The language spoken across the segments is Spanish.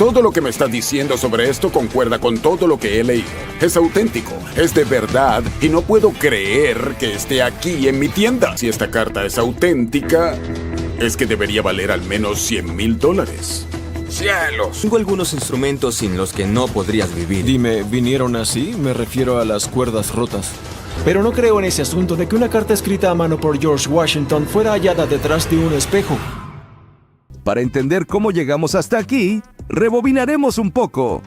Todo lo que me está diciendo sobre esto concuerda con todo lo que he leído. Es auténtico, es de verdad y no puedo creer que esté aquí en mi tienda. Si esta carta es auténtica, es que debería valer al menos $100,000. ¡Cielos! Tengo algunos instrumentos sin los que no podrías vivir. Dime, ¿vinieron así? Me refiero a las cuerdas rotas. Pero no creo en ese asunto de que una carta escrita a mano por George Washington fuera hallada detrás de un espejo. Para entender cómo llegamos hasta aquí, rebobinaremos un poco.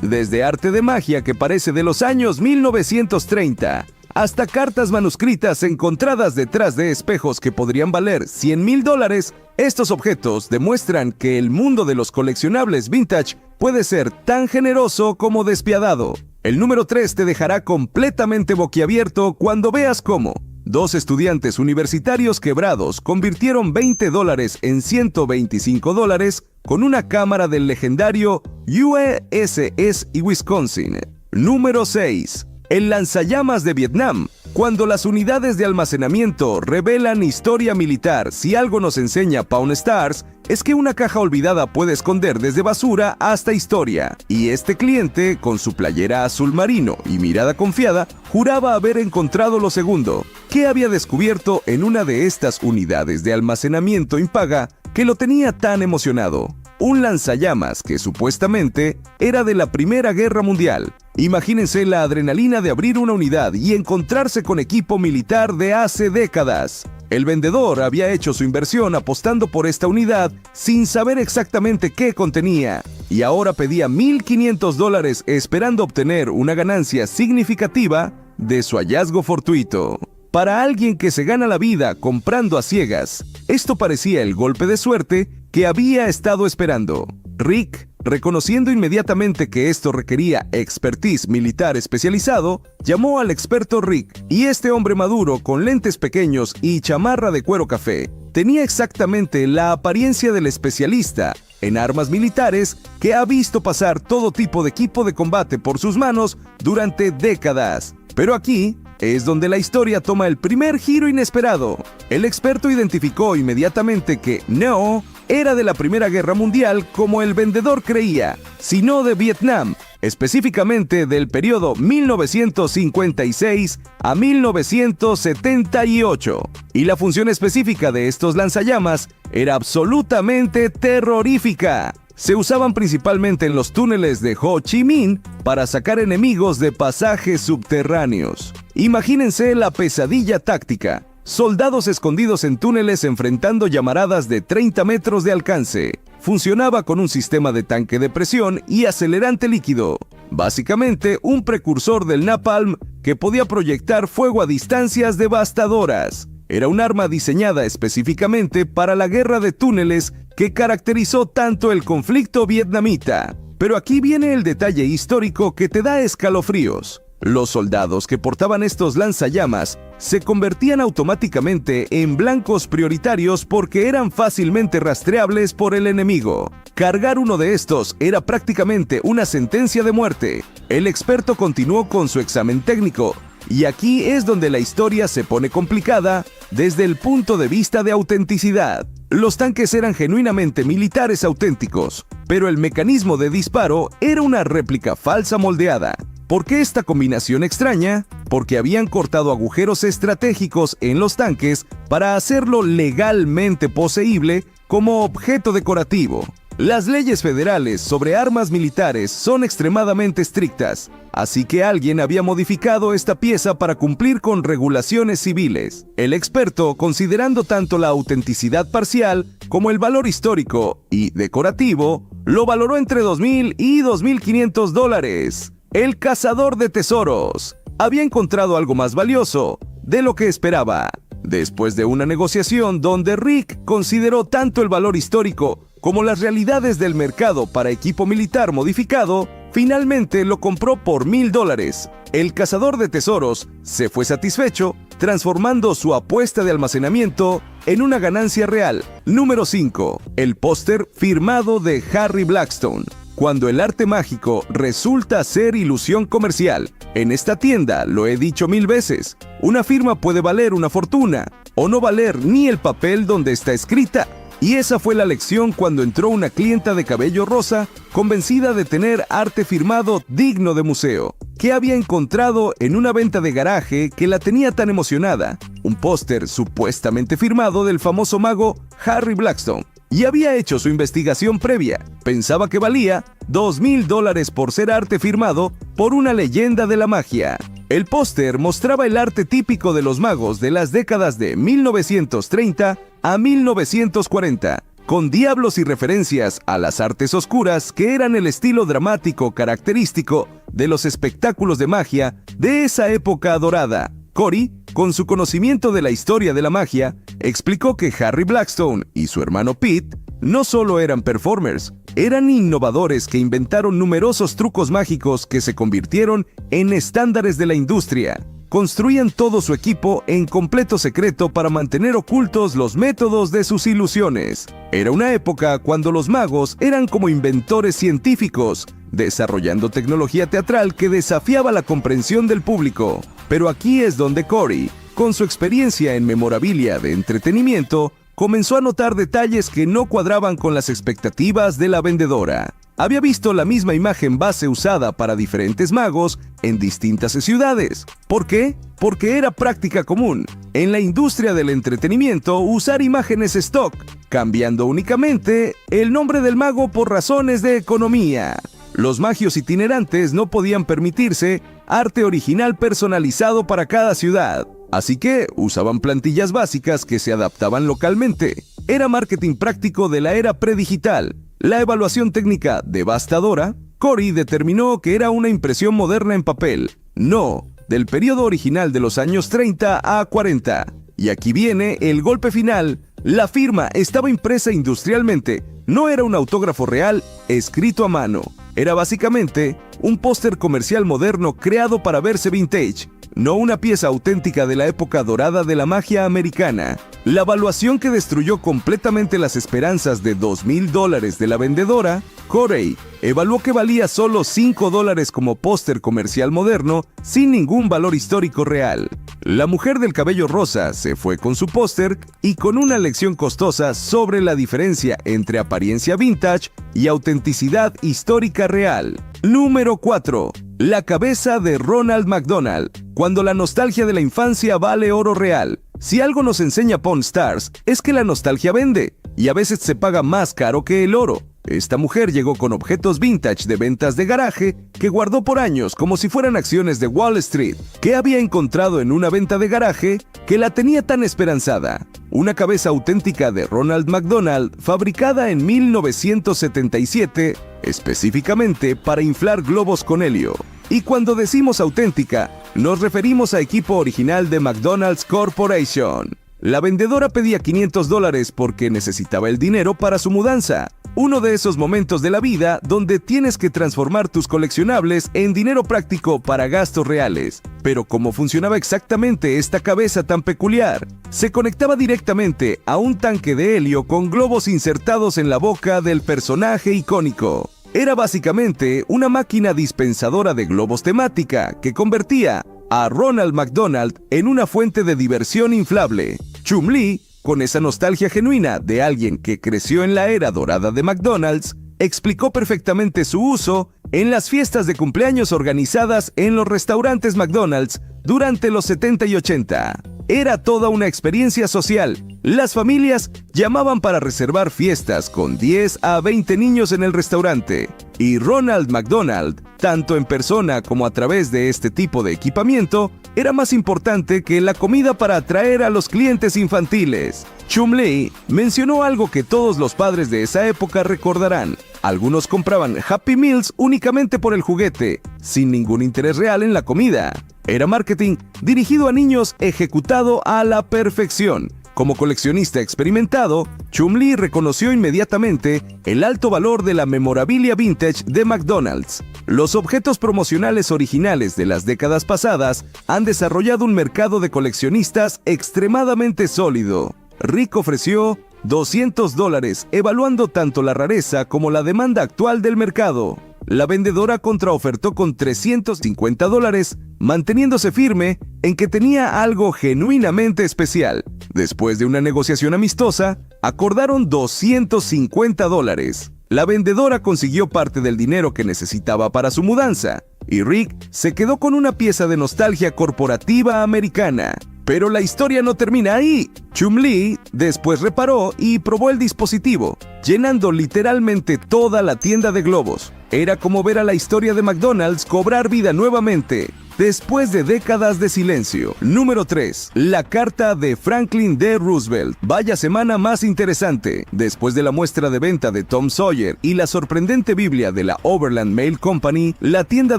Desde arte de magia que parece de los años 1930, hasta cartas manuscritas encontradas detrás de espejos que podrían valer $100,000, estos objetos demuestran que el mundo de los coleccionables vintage puede ser tan generoso como despiadado. El número 3 te dejará completamente boquiabierto cuando veas cómo dos estudiantes universitarios quebrados convirtieron $20 en $125 con una cámara del legendario USS Wisconsin. Número 6. El lanzallamas de Vietnam. Cuando las unidades de almacenamiento revelan historia militar, si algo nos enseña Pawn Stars, es que una caja olvidada puede esconder desde basura hasta historia. Y este cliente, con su playera azul marino y mirada confiada, juraba haber encontrado lo segundo. ¿Qué había descubierto en una de estas unidades de almacenamiento impaga que lo tenía tan emocionado? Un lanzallamas que supuestamente era de la Primera Guerra Mundial. Imagínense la adrenalina de abrir una unidad y encontrarse con equipo militar de hace décadas. El vendedor había hecho su inversión apostando por esta unidad sin saber exactamente qué contenía, y ahora pedía $1,500 esperando obtener una ganancia significativa de su hallazgo fortuito. Para alguien que se gana la vida comprando a ciegas, esto parecía el golpe de suerte que había estado esperando. Rick, reconociendo inmediatamente que esto requería expertise militar especializado, llamó al experto Rick, y este hombre maduro con lentes pequeños y chamarra de cuero café tenía exactamente la apariencia del especialista en armas militares que ha visto pasar todo tipo de equipo de combate por sus manos durante décadas. Pero aquí es donde la historia toma el primer giro inesperado. El experto identificó inmediatamente que no era de la Primera Guerra Mundial como el vendedor creía, sino de Vietnam, específicamente del periodo 1956 a 1978. Y la función específica de estos lanzallamas era absolutamente terrorífica. Se usaban principalmente en los túneles de Ho Chi Minh para sacar enemigos de pasajes subterráneos. Imagínense la pesadilla táctica. Soldados escondidos en túneles enfrentando llamaradas de 30 metros de alcance. Funcionaba con un sistema de tanque de presión y acelerante líquido. Básicamente un precursor del napalm que podía proyectar fuego a distancias devastadoras. Era un arma diseñada específicamente para la guerra de túneles que caracterizó tanto el conflicto vietnamita. Pero aquí viene el detalle histórico que te da escalofríos. Los soldados que portaban estos lanzallamas se convertían automáticamente en blancos prioritarios porque eran fácilmente rastreables por el enemigo. Cargar uno de estos era prácticamente una sentencia de muerte. El experto continuó con su examen técnico, y aquí es donde la historia se pone complicada desde el punto de vista de autenticidad. Los tanques eran genuinamente militares auténticos, pero el mecanismo de disparo era una réplica falsa moldeada. ¿Por qué esta combinación extraña? Porque habían cortado agujeros estratégicos en los tanques para hacerlo legalmente poseíble como objeto decorativo. Las leyes federales sobre armas militares son extremadamente estrictas, así que alguien había modificado esta pieza para cumplir con regulaciones civiles. El experto, considerando tanto la autenticidad parcial como el valor histórico y decorativo, lo valoró entre $2,000 y $2,500. El cazador de tesoros había encontrado algo más valioso de lo que esperaba. Después de una negociación donde Rick consideró tanto el valor histórico como las realidades del mercado para equipo militar modificado, finalmente lo compró por $1,000. El cazador de tesoros se fue satisfecho, transformando su apuesta de almacenamiento en una ganancia real. Número 5. El póster firmado de Harry Blackstone. Cuando el arte mágico resulta ser ilusión comercial. En esta tienda, lo he dicho 1000 veces, una firma puede valer una fortuna, o no valer ni el papel donde está escrita. Y esa fue la lección cuando entró una clienta de cabello rosa, convencida de tener arte firmado digno de museo, que había encontrado en una venta de garaje que la tenía tan emocionada, un póster supuestamente firmado del famoso mago Harry Blackstone, y había hecho su investigación previa. Pensaba que valía $2,000 por ser arte firmado por una leyenda de la magia. El póster mostraba el arte típico de los magos de las décadas de 1930 a 1940, con diablos y referencias a las artes oscuras que eran el estilo dramático característico de los espectáculos de magia de esa época dorada. Cory, con su conocimiento de la historia de la magia, explicó que Harry Blackstone y su hermano Pete no solo eran performers, eran innovadores que inventaron numerosos trucos mágicos que se convirtieron en estándares de la industria. Construían todo su equipo en completo secreto para mantener ocultos los métodos de sus ilusiones. Era una época cuando los magos eran como inventores científicos, desarrollando tecnología teatral que desafiaba la comprensión del público. Pero aquí es donde Cory, con su experiencia en memorabilia de entretenimiento, comenzó a notar detalles que no cuadraban con las expectativas de la vendedora. Había visto la misma imagen base usada para diferentes magos en distintas ciudades. ¿Por qué? Porque era práctica común en la industria del entretenimiento usar imágenes stock, cambiando únicamente el nombre del mago por razones de economía. Los magios itinerantes no podían permitirse arte original personalizado para cada ciudad, así que usaban plantillas básicas que se adaptaban localmente. Era marketing práctico de la era predigital. La evaluación técnica devastadora, Cory determinó que era una impresión moderna en papel, no del periodo original de los años 30 a 40. Y aquí viene el golpe final. La firma estaba impresa industrialmente, no era un autógrafo real escrito a mano. Era básicamente un póster comercial moderno creado para verse vintage, no una pieza auténtica de la época dorada de la magia americana. La evaluación que destruyó completamente las esperanzas de $2,000 de la vendedora, Cory evaluó que valía solo $5 como póster comercial moderno sin ningún valor histórico real. La mujer del cabello rosa se fue con su póster y con una lección costosa sobre la diferencia entre apariencia vintage y autenticidad histórica real. Número 4. La cabeza de Ronald McDonald. Cuando la nostalgia de la infancia vale oro real. Si algo nos enseña Pawn Stars es que la nostalgia vende, y a veces se paga más caro que el oro. Esta mujer llegó con objetos vintage de ventas de garaje que guardó por años como si fueran acciones de Wall Street, que había encontrado en una venta de garaje que la tenía tan esperanzada. Una cabeza auténtica de Ronald McDonald fabricada en 1977, específicamente para inflar globos con helio. Y cuando decimos auténtica, nos referimos a equipo original de McDonald's Corporation. La vendedora pedía $500 porque necesitaba el dinero para su mudanza. Uno de esos momentos de la vida donde tienes que transformar tus coleccionables en dinero práctico para gastos reales. Pero ¿cómo funcionaba exactamente esta cabeza tan peculiar? Se conectaba directamente a un tanque de helio con globos insertados en la boca del personaje icónico. Era básicamente una máquina dispensadora de globos temática que convertía a Ronald McDonald en una fuente de diversión inflable. Chum-Li, con esa nostalgia genuina de alguien que creció en la era dorada de McDonald's, explicó perfectamente su uso en las fiestas de cumpleaños organizadas en los restaurantes McDonald's durante los 70 y 80. Era toda una experiencia social. Las familias llamaban para reservar fiestas con 10 a 20 niños en el restaurante. Y Ronald McDonald, tanto en persona como a través de este tipo de equipamiento, era más importante que la comida para atraer a los clientes infantiles. Chum-Li mencionó algo que todos los padres de esa época recordarán. Algunos compraban Happy Meals únicamente por el juguete, sin ningún interés real en la comida. Era marketing dirigido a niños ejecutado a la perfección. Como coleccionista experimentado, Chum-Li reconoció inmediatamente el alto valor de la memorabilia vintage de McDonald's. Los objetos promocionales originales de las décadas pasadas han desarrollado un mercado de coleccionistas extremadamente sólido. Rick ofreció $200, evaluando tanto la rareza como la demanda actual del mercado. la vendedora contraofertó con $350, manteniéndose firme en que tenía algo genuinamente especial. Después de una negociación amistosa, acordaron $250. La vendedora consiguió parte del dinero que necesitaba para su mudanza, y Rick se quedó con una pieza de nostalgia corporativa americana. Pero la historia no termina ahí. Chum-Li después reparó y probó el dispositivo, llenando literalmente toda la tienda de globos. Era como ver a la historia de McDonald's cobrar vida nuevamente, después de décadas de silencio. Número 3. La carta de Franklin D. Roosevelt. Vaya semana más interesante. Después de la muestra de venta de Tom Sawyer y la sorprendente Biblia de la Overland Mail Company, la tienda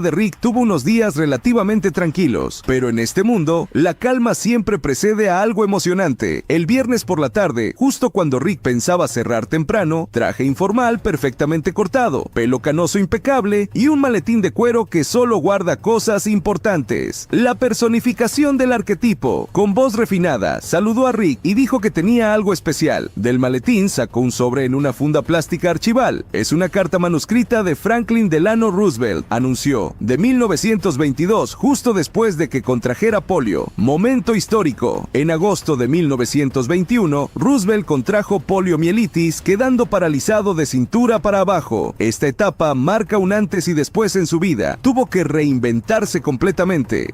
de Rick tuvo unos días relativamente tranquilos. Pero en este mundo, la calma siempre precede a algo emocionante. El viernes por la tarde, justo cuando Rick pensaba cerrar temprano, traje informal perfectamente cortado, pelo canoso impecable y un maletín de cuero que solo guarda cosas importantes. La personificación del arquetipo. Con voz refinada, saludó a Rick y dijo que tenía algo especial. Del maletín sacó un sobre en una funda plástica archival. Es una carta manuscrita de Franklin Delano Roosevelt, anunció, de 1922, justo después de que contrajera polio. Momento histórico. En agosto de 1921, Roosevelt contrajo poliomielitis, quedando paralizado de cintura para abajo. Esta etapa marca un antes y después en su vida. Tuvo que reinventarse completamente.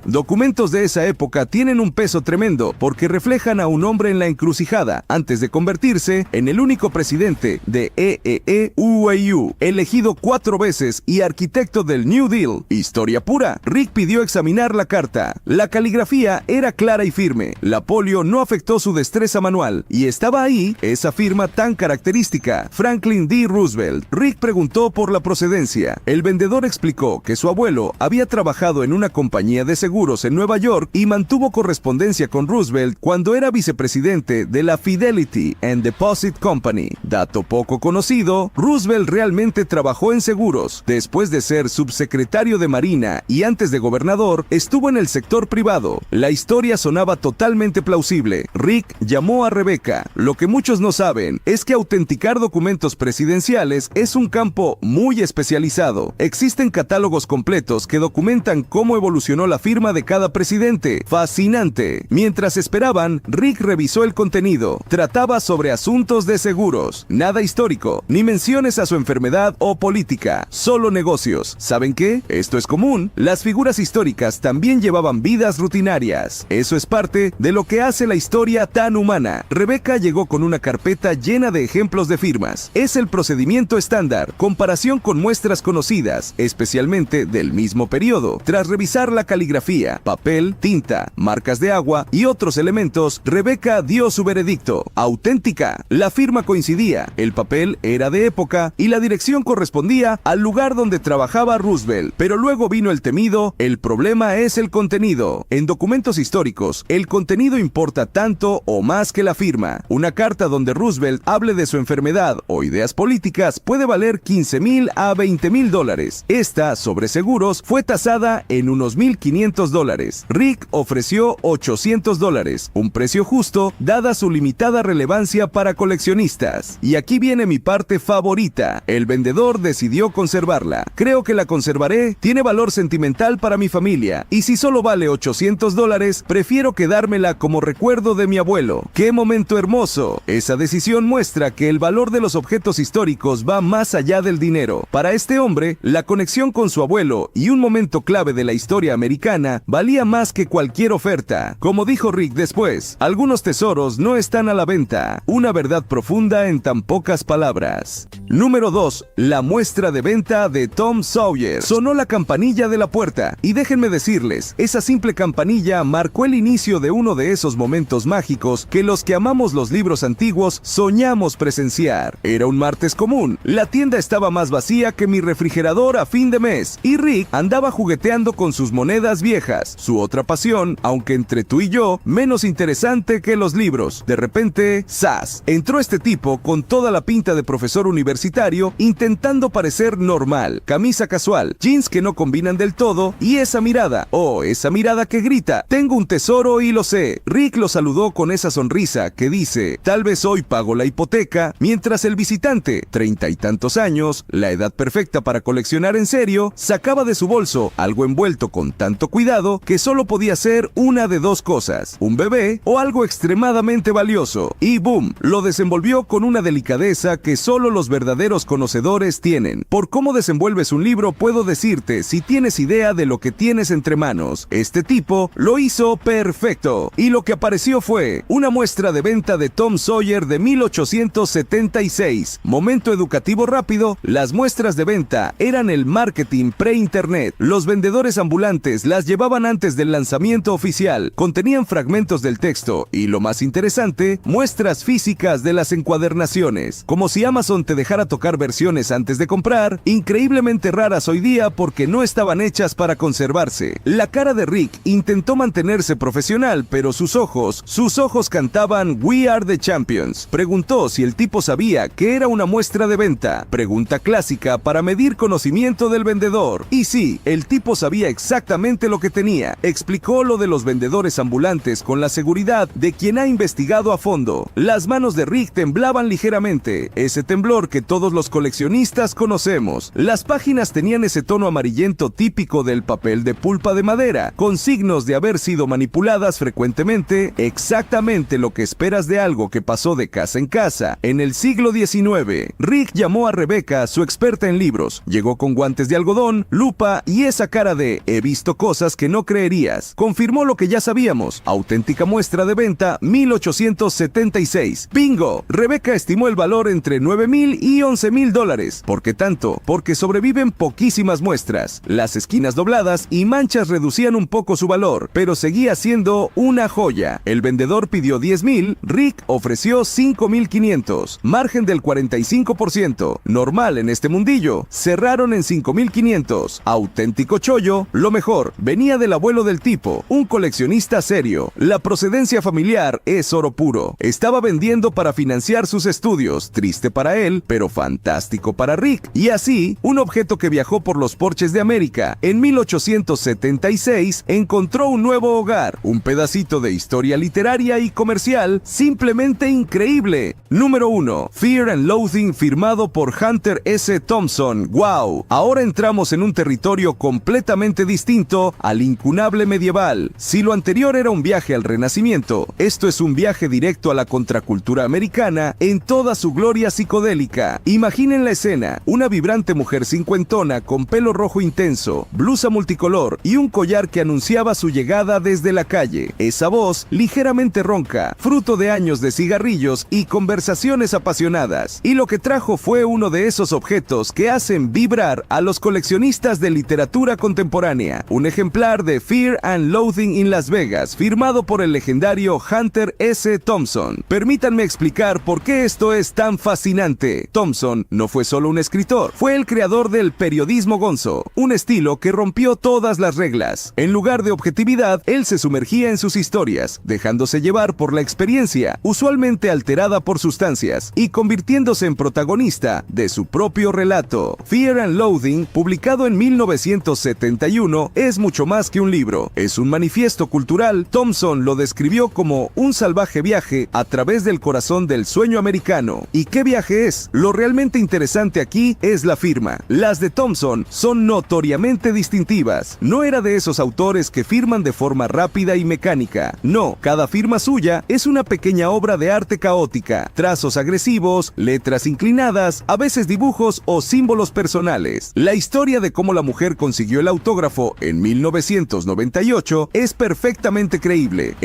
Documentos de esa época tienen un peso tremendo porque reflejan a un hombre en la encrucijada antes de convertirse en el único presidente de EEE-UAU, elegido 4 veces y arquitecto del New Deal. Historia pura. Rick pidió examinar la carta. La caligrafía era clara y firme. La polio no afectó su destreza manual y estaba ahí esa firma tan característica. Franklin D. Roosevelt. Rick preguntó por la procedencia. El vendedor explicó que su abuelo había trabajado en una compañía de seguros en Nueva York y mantuvo correspondencia con Roosevelt cuando era vicepresidente de la Fidelity and Deposit Company. Dato poco conocido, Roosevelt realmente trabajó en seguros. Después de ser subsecretario de Marina y antes de gobernador, estuvo en el sector privado. La historia sonaba totalmente plausible. Rick llamó a Rebecca. Lo que muchos no saben es que autenticar documentos presidenciales es un campo muy especializado. Existen catálogos completos que documentan cómo evolucionó la firma de cada presidente. Fascinante. Mientras esperaban, Rick revisó el contenido. Trataba sobre asuntos de seguros. Nada histórico, ni menciones a su enfermedad o política. Solo negocios. ¿Saben qué? Esto es común. Las figuras históricas también llevaban vidas rutinarias. Eso es parte de lo que hace la historia tan humana. Rebecca llegó con una carpeta llena de ejemplos de firmas. Es el procedimiento estándar. Comparación con muestras conocidas, especialmente del mismo periodo. Tras revisar la caligrafía, papel, tinta, marcas de agua y otros elementos, Rebecca dio su veredicto. Auténtica. La firma coincidía, el papel era de época y la dirección correspondía al lugar donde trabajaba Roosevelt. Pero luego vino el temido: el problema es el contenido. En documentos históricos, el contenido importa tanto o más que la firma. Una carta donde Roosevelt hable de su enfermedad o ideas políticas puede valer $15,000 a $20,000. Esta, sobre seguros, fue tasada en unos $1,500. Rick ofreció $800, un precio justo dada su limitada relevancia para coleccionistas. Y aquí viene mi parte favorita. El vendedor decidió conservarla. Creo que la conservaré, tiene valor sentimental para mi familia, y si solo vale $800, prefiero quedármela como recuerdo de mi abuelo. ¡Qué momento hermoso! Esa decisión muestra que el valor de los objetos históricos va más allá del dinero. Para este hombre, la conexión con su abuelo y un momento clave de la historia americana valía más que cualquier oferta. Como dijo Rick después, algunos tesoros no están a la venta. Una verdad profunda en tan pocas palabras. Número 2. La muestra de venta de Tom Sawyer. Sonó la campanilla de la puerta, y déjenme decirles, esa simple campanilla marcó el inicio de uno de esos momentos mágicos que los que amamos los libros antiguos soñamos presenciar. Era un martes común. La tienda estaba más vacía que mi refrigerador a fin de mes, y Rick andaba jugueteando con sus monedas viejas. Su otra pasión, aunque entre tú y yo, menos interesante que los libros. De repente, ¡zas! Entró este tipo con toda la pinta de profesor universitario, intentando parecer normal. Camisa casual, jeans que no combinan del todo y esa mirada, esa mirada que grita, tengo un tesoro y lo sé. Rick lo saludó con esa sonrisa que dice, tal vez hoy pago la hipoteca, mientras el visitante, 30 y tantos años, la edad perfecta para coleccionar en serio, sacaba de su bolso algo envuelto con tanto cuidado que solo podía ser una de dos cosas, un bebé o algo extremadamente valioso. Y boom, lo desenvolvió con una delicadeza que solo los verdaderos conocedores tienen. Por cómo desenvuelves un libro puedo decirte si tienes idea de lo que tienes entre manos. Este tipo lo hizo perfecto. Y lo que apareció fue una muestra de venta de Tom Sawyer de 1876. Momento educativo rápido, las muestras de venta eran el marketing pre-internet. Los vendedores ambulantes las llevaban antes del lanzamiento oficial, contenían fragmentos del texto y, lo más interesante, muestras físicas de las encuadernaciones. Como si Amazon te dejara tocar versiones antes de comprar, increíblemente raras hoy día porque no estaban hechas para conservarse. La cara de Rick intentó mantenerse profesional, pero sus ojos cantaban We Are the Champions. Preguntó si el tipo sabía que era una muestra de venta. Pregunta clásica para medir conocimiento del vendedor. Y sí, el tipo sabía exactamente lo que tenía. Explicó lo de los vendedores ambulantes con la seguridad de quien ha investigado a fondo. Las manos de Rick temblaban ligeramente, ese temblor que todos los coleccionistas conocemos. Las páginas tenían ese tono amarillento típico del papel de pulpa de madera, con signos de haber sido manipuladas frecuentemente, exactamente lo que esperas de algo que pasó de casa en casa en el siglo XIX. Rick llamó a Rebecca, su experta en libros. Llegó con guantes de algodón, lupa y esa cara de he visto cosas que no creerías. Confirmó lo que ya sabíamos. Auténtica muestra de venta 1876. ¡Bingo! Rebecca estimó el valor entre $9,000 y $11,000. ¿Por qué tanto? Porque sobreviven poquísimas muestras. Las esquinas dobladas y manchas reducían un poco su valor, pero seguía siendo una joya. El vendedor pidió $10,000, Rick ofreció $5,500. Margen del 45%. Normal en este mundillo. Cerraron en $5,500. Auténtico chollo. Lo mejor, venía del abuelo del tipo, un coleccionista serio. La procedencia familiar es oro puro. Estaba vendiendo para financiar sus estudios. Triste para él, pero fantástico para Rick. Y así, un objeto que viajó por los porches de América en 1876 encontró un nuevo hogar. Un pedacito de historia literaria y comercial simplemente increíble. Número 1. Fear and Loathing, firmado por Hunter S. Thompson. ¡Wow! Ahora entramos en un territorio completamente distinto al incunable medieval. Si lo anterior era un viaje al Renacimiento, esto es un viaje directo a la contracultura americana en toda su gloria psicodélica. Imaginen la escena: una vibrante mujer cincuentona con pelo rojo intenso, blusa multicolor y un collar que anunciaba su llegada desde la calle. Esa voz, ligeramente ronca, fruto de años de cigarrillos y conversaciones apasionadas. Y lo que trajo fue uno de esos objetos que hacen vibrar a los coleccionistas de literatura contemporánea. Un ejemplar de Fear and Loathing in Las Vegas, firmado por el legendario Hunter S. Thompson. Permítanme explicar por qué esto es tan fascinante. Thompson no fue solo un escritor, fue el creador del periodismo gonzo, un estilo que rompió todas las reglas. En lugar de objetividad, él se sumergía en sus historias, dejándose llevar por la experiencia, usualmente alterada por sustancias, y convirtiéndose en protagonista de su propio relato. Fear and Loathing, publicado en 1971, es mucho más que un libro. Es un manifiesto cultural. Thompson lo describió como un salvaje viaje a través del corazón del sueño americano. ¿Y qué viaje es? Lo realmente interesante aquí es la firma. Las de Thompson son notoriamente distintivas. No era de esos autores que firman de forma rápida y mecánica. No, cada firma suya es una pequeña obra de arte caótica. Trazos agresivos, letras inclinadas, a veces dibujos o símbolos personales. La historia de cómo la mujer consiguió el autógrafo en 1998 es perfectamente creíble.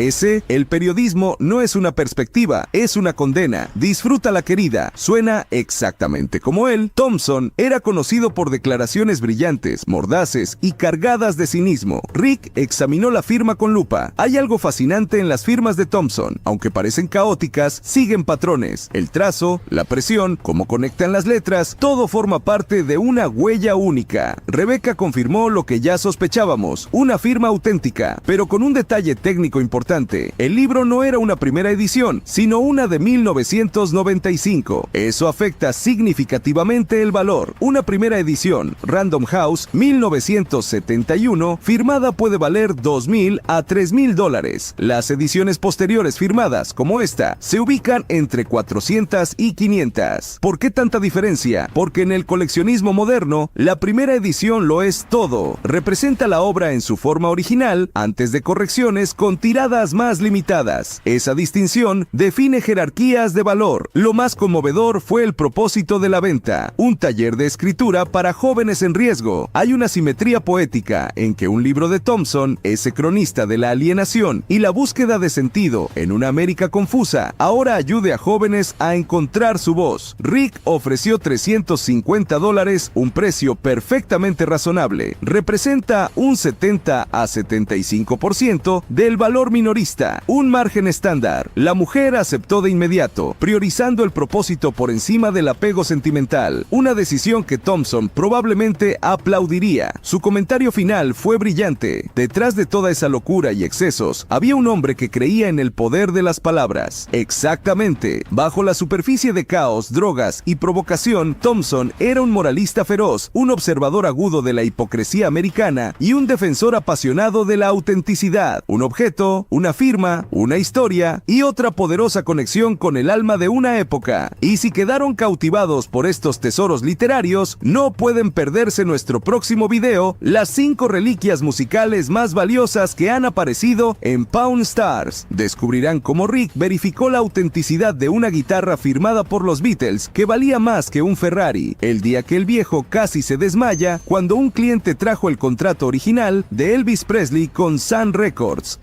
El periodismo no es una perspectiva, es una condena. Disfrútala, querida. Suena exactamente como él. Thompson era conocido por declaraciones brillantes, mordaces y cargadas de cinismo. Rick examinó la firma con lupa. Hay algo fascinante en las firmas de Thompson. Aunque parecen caóticas, siguen patrones. El trazo, la presión, cómo conectan las letras, todo forma parte de una huella única. Rebecca confirmó lo que ya sospechaba. sospechábamos, una firma auténtica, pero con un detalle técnico importante. El libro no era una primera edición, sino una de 1995. Eso afecta significativamente el valor. Una primera edición, Random House, 1971, firmada puede valer $2,000 a $3,000. Las ediciones posteriores firmadas, como esta, se ubican entre 400 y 500. ¿Por qué tanta diferencia? Porque en el coleccionismo moderno, la primera edición lo es todo. Representa la obra en su forma original, antes de correcciones con tiradas más limitadas. Esa distinción define jerarquías de valor. Lo más conmovedor fue el propósito de la venta, un taller de escritura para jóvenes en riesgo. Hay una simetría poética en que un libro de Thompson, ese cronista de la alienación y la búsqueda de sentido en una América confusa, ahora ayude a jóvenes a encontrar su voz. Rick ofreció $350, un precio perfectamente razonable. Representa un 70 a 75% del valor minorista, un margen estándar. La mujer aceptó de inmediato, priorizando el propósito por encima del apego sentimental, una decisión que Thompson probablemente aplaudiría. Su comentario final fue brillante. Detrás de toda esa locura y excesos, había un hombre que creía en el poder de las palabras. Exactamente. Bajo la superficie de caos, drogas y provocación, Thompson era un moralista feroz, un observador agudo de la hipocresía americana y un defensor apasionado de la autenticidad. Un objeto, una firma, una historia y otra poderosa conexión con el alma de una época. Y si quedaron cautivados por estos tesoros literarios, no pueden perderse nuestro próximo video, las 5 reliquias musicales más valiosas que han aparecido en Pawn Stars. Descubrirán cómo Rick verificó la autenticidad de una guitarra firmada por los Beatles que valía más que un Ferrari, el día que el viejo casi se desmaya cuando un cliente trajo el contrato original de Elvis Presley con Sun Records.